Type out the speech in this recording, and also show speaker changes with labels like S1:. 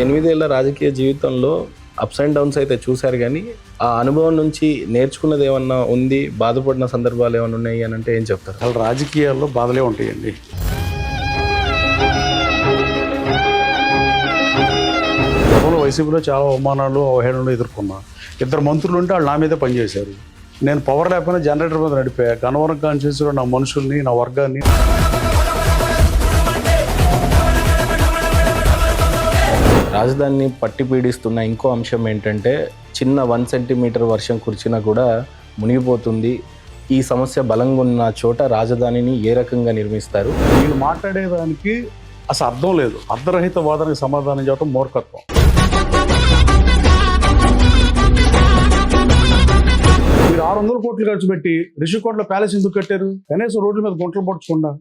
S1: 8 ఏళ్ల రాజకీయ జీవితంలో అప్స్ అండ్ డౌన్స్ అయితే చూశారు, కానీ ఆ అనుభవం నుంచి నేర్చుకున్నది ఏమన్నా ఉంది, బాధపడిన సందర్భాలు ఏమైనా ఉన్నాయి అని అంటే ఏం చెప్తారు?
S2: వాళ్ళ రాజకీయాల్లో బాధలే ఉంటాయండి. గతంలో వైసీపీలో చాలా అవమానాలు అవహేళనలు ఎదుర్కొన్నా. 2 మంత్రులు ఉంటే వాళ్ళు నా మీదే పనిచేశారు. నేను పవర్ లేకపోయినా జనరేటర్ మీద నడిపా. గన్నవరం కాన్స్టిట్యూన్సీలో నా మనుషుల్ని, నా వర్గాన్ని
S1: రాజధానిని పట్టి పీడిస్తున్న ఇంకో అంశం ఏంటంటే, చిన్న 1 సెంటీమీటర్ వర్షం కురిచినా కూడా మునిగిపోతుంది. ఈ సమస్య బలంగా ఉన్న చోట రాజధానిని ఏ రకంగా నిర్మిస్తారు?
S2: వీళ్ళు మాట్లాడేదానికి అసలు అర్థం లేదు. అర్ధరహిత వాదనకు సమాధానం చెప్పడం మూర్ఖత్వం. మీరు 600 కోట్లు ఖర్చు పెట్టి రిషికొండలో ప్యాలెస్ ఎందుకు కట్టారు? కనీసం రోడ్ల మీద గుంటలు పడుచుకుండా